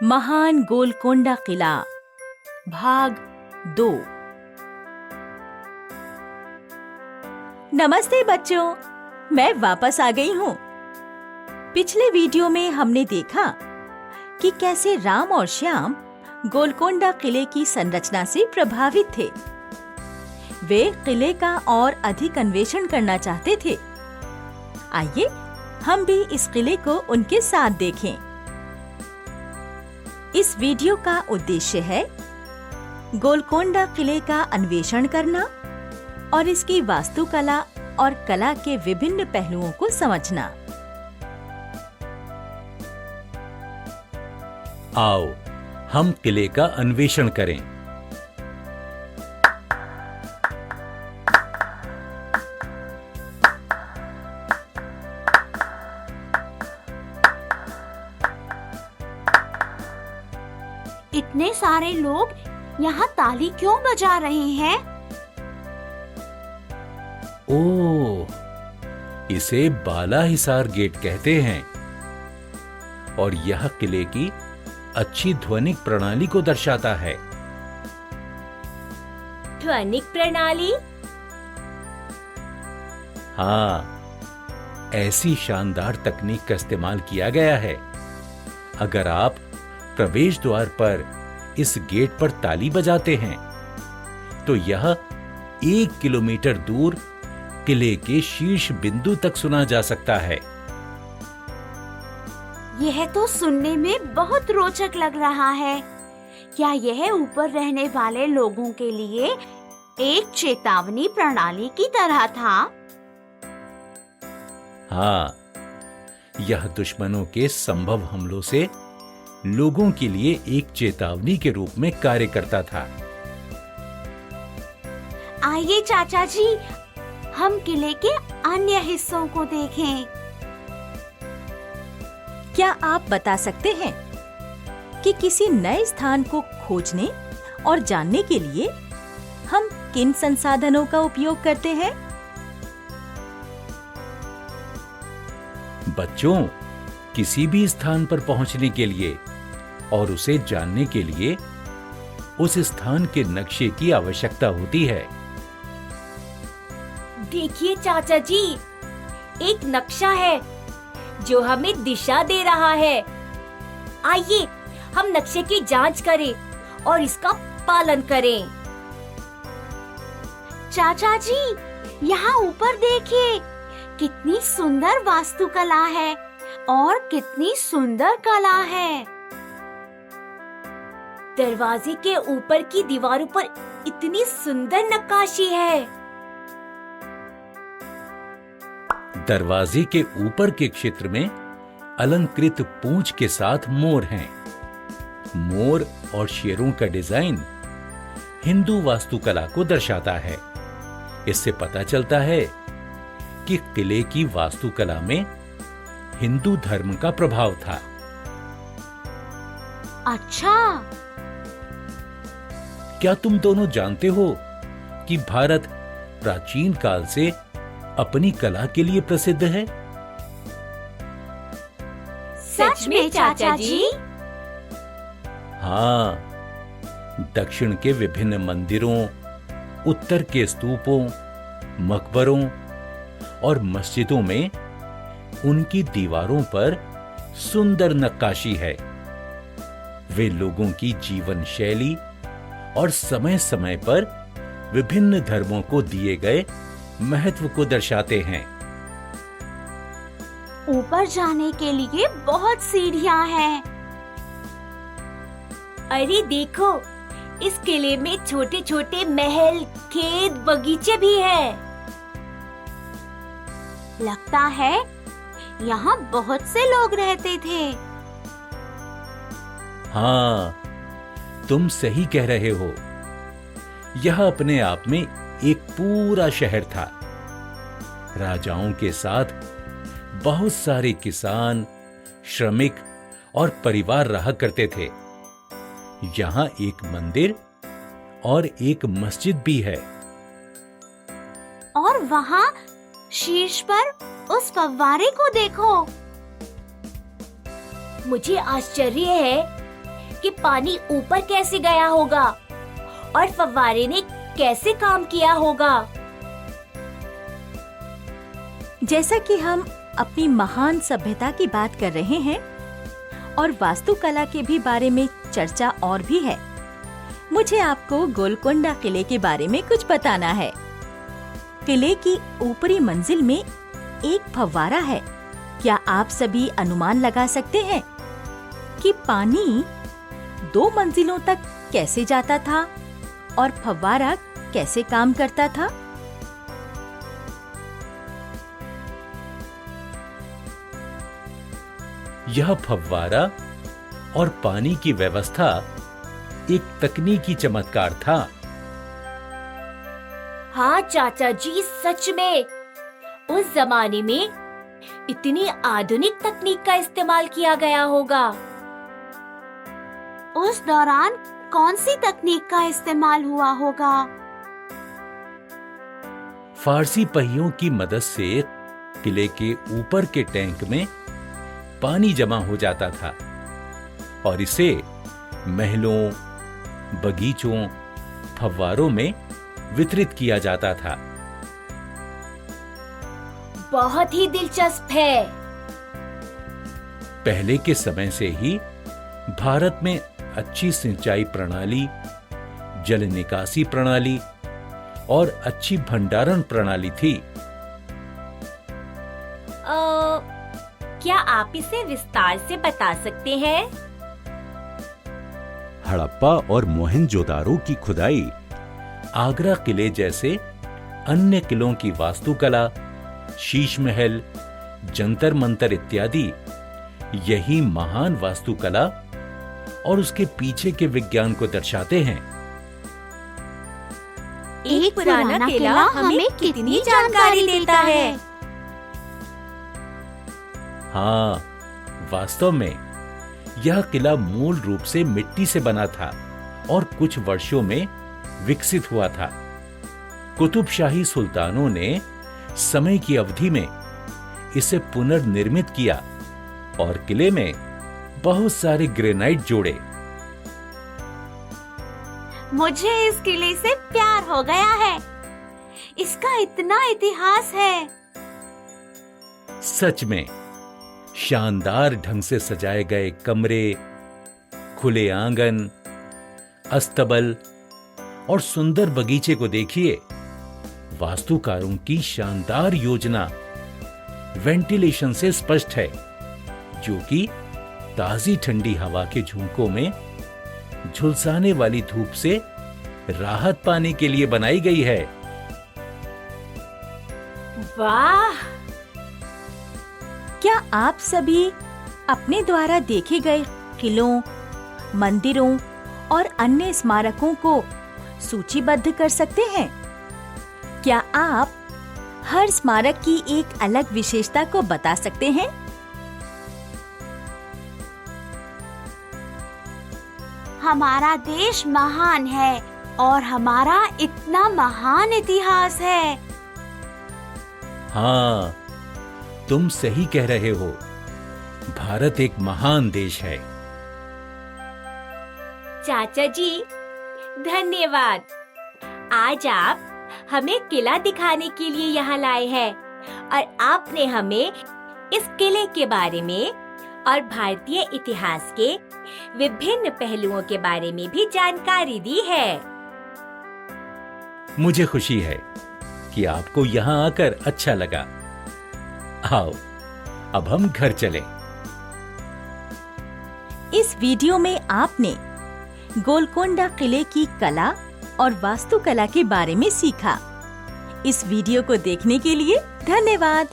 महान गोलकोंडा किला भाग 2। नमस्ते बच्चों, मैं वापस आ गई हूँ। पिछले वीडियो में हमने देखा कि कैसे राम और श्याम गोलकोंडा किले की संरचना से प्रभावित थे। वे किले का और अधिक अन्वेषण करना चाहते थे। आइए हम भी इस किले को उनके साथ देखें। इस वीडियो का उद्देश्य है गोलकोंडा किले का अन्वेषण करना और इसकी वास्तुकला और कला के विभिन्न पहलुओं को समझना। आओ हम किले का अन्वेषण करें। इतने सारे लोग यहाँ ताली क्यों बजा रहे हैं? ओह, इसे बालाहिसार गेट कहते हैं और यह किले की अच्छी ध्वनिक प्रणाली को दर्शाता है। ध्वनिक प्रणाली? हाँ, ऐसी शानदार तकनीक का इस्तेमाल किया गया है। अगर आप प्रवेश द्वार पर इस गेट पर ताली बजाते हैं तो यह 1 किलोमीटर दूर किले के शीर्ष बिंदु तक सुना जा सकता है। यह तो सुनने में बहुत रोचक लग रहा है। क्या यह ऊपर रहने वाले लोगों के लिए एक चेतावनी प्रणाली की तरह था? हाँ, यह दुश्मनों के संभव हमलों से लोगों के लिए एक चेतावनी के रूप में कार्य करता था। आइए चाचा जी, हम किले के अन्य हिस्सों को देखें। क्या आप बता सकते हैं कि किसी नए स्थान को खोजने और जानने के लिए हम किन संसाधनों का उपयोग करते हैं? बच्चों, किसी भी स्थान पर पहुंचने के लिए और उसे जानने के लिए उस स्थान के नक्शे की आवश्यकता होती है। देखिए चाचा जी, एक नक्शा है जो हमें दिशा दे रहा है। आइए हम नक्शे की जांच करें और इसका पालन करें। चाचा जी, यहाँ ऊपर देखिए, कितनी सुंदर वास्तुकला है और कितनी सुंदर कला है। दरवाजे के ऊपर की दीवारों पर इतनी सुंदर नक्काशी है। दरवाजे के ऊपर के क्षेत्र में अलंकृत पूंछ के साथ मोर हैं। मोर और शेरों का डिजाइन हिंदू वास्तुकला को दर्शाता है। इससे पता चलता है कि किले की वास्तुकला में हिंदू धर्म का प्रभाव था। अच्छा, क्या तुम दोनों जानते हो कि भारत प्राचीन काल से अपनी कला के लिए प्रसिद्ध है? सच में चाचा जी? हाँ, दक्षिण के विभिन्न मंदिरों, उत्तर के स्तूपों, मकबरों और मस्जिदों में उनकी दीवारों पर सुंदर नक्काशी है। वे लोगों की जीवन शैली और समय समय पर विभिन्न धर्मों को दिए गए महत्व को दर्शाते हैं। ऊपर जाने के लिए बहुत सीढ़ियां हैं। अरे देखो, इस किले में छोटे छोटे महल, खेत, बगीचे भी हैं। लगता है यहाँ बहुत से लोग रहते थे। हाँ, तुम सही कह रहे हो। यह अपने आप में एक पूरा शहर था। राजाओं के साथ बहुत सारे किसान, श्रमिक और परिवार रहा करते थे। यहाँ एक मंदिर और एक मस्जिद भी है। और वहाँ शीर्ष पर उस फव्वारे को देखो। मुझे आश्चर्य है कि पानी ऊपर कैसे गया होगा और फव्वारे ने कैसे काम किया होगा। जैसा कि हम अपनी महान सभ्यता की बात कर रहे हैं और वास्तुकला के भी बारे में चर्चा और भी है, मुझे आपको गोलकोंडा किले के बारे में कुछ बताना है। किले की ऊपरी मंजिल में एक फव्वारा है। क्या आप सभी अनुमान लगा सकते हैं कि पानी 2 मंजिलों तक कैसे जाता था और फव्वारा कैसे काम करता था? यह फव्वारा और पानी की व्यवस्था एक तकनीकी चमत्कार था। हाँ चाचा जी, सच में उस जमाने में इतनी आधुनिक तकनीक का इस्तेमाल किया गया होगा। उस दौरान कौन सी तकनीक का इस्तेमाल हुआ होगा? फारसी पहियों की मदद से किले के ऊपर के टैंक में पानी जमा हो जाता था और इसे महलों, बगीचों, फव्वारों में वितरित किया जाता था। बहुत ही दिलचस्प है। पहले के समय से ही भारत में अच्छी सिंचाई प्रणाली, जल निकासी प्रणाली और अच्छी भंडारण प्रणाली थी। क्या आप इसे विस्तार से बता सकते हैं? हड़प्पा और मोहनजोदारो की खुदाई आगरा किले जैसे अन्य किलों की वास्तुकला, शीश महल, जंतर मंतर इत्यादि यही महान वास्तुकला और उसके पीछे के विज्ञान को दर्शाते हैं। एक पुराना किला हमें कितनी जानकारी देता है। हाँ, वास्तव में यह किला मूल रूप से मिट्टी से बना था और कुछ वर्षों में विकसित हुआ था। कुतुबशाही सुल्तानों ने समय की अवधि में इसे पुनर्निर्मित किया और किले में बहुत सारे ग्रेनाइट जोड़े। मुझे इस किले से प्यार हो गया है। इसका इतना इतिहास है। सच में शानदार ढंग से सजाए गए कमरे, खुले आंगन, अस्तबल और सुंदर बगीचे को देखिए। वास्तुकारों की शानदार योजना वेंटिलेशन से स्पष्ट है, जो कि ताजी ठंडी हवा के झोंकों में झुलसाने वाली धूप से राहत पाने के लिए बनाई गई है। वाह! क्या आप सभी अपने द्वारा देखे गए किलों, मंदिरों और अन्य स्मारकों को सूचीबद्ध कर सकते हैं? क्या आप हर स्मारक की एक अलग विशेषता को बता सकते हैं? हमारा देश महान है और हमारा इतना महान इतिहास है। हाँ, तुम सही कह रहे हो। भारत एक महान देश है। चाचा जी, धन्यवाद। आज आप हमें किला दिखाने के लिए यहाँ लाए हैं और आपने हमें इस किले के बारे में और भारतीय इतिहास के विभिन्न पहलुओं के बारे में भी जानकारी दी है। मुझे खुशी है कि आपको यहाँ आकर अच्छा लगा। आओ, अब हम घर चलें। इस वीडियो में आपने गोलकोंडा किले की कला और वास्तुकला के बारे में सीखा। इस वीडियो को देखने के लिए धन्यवाद।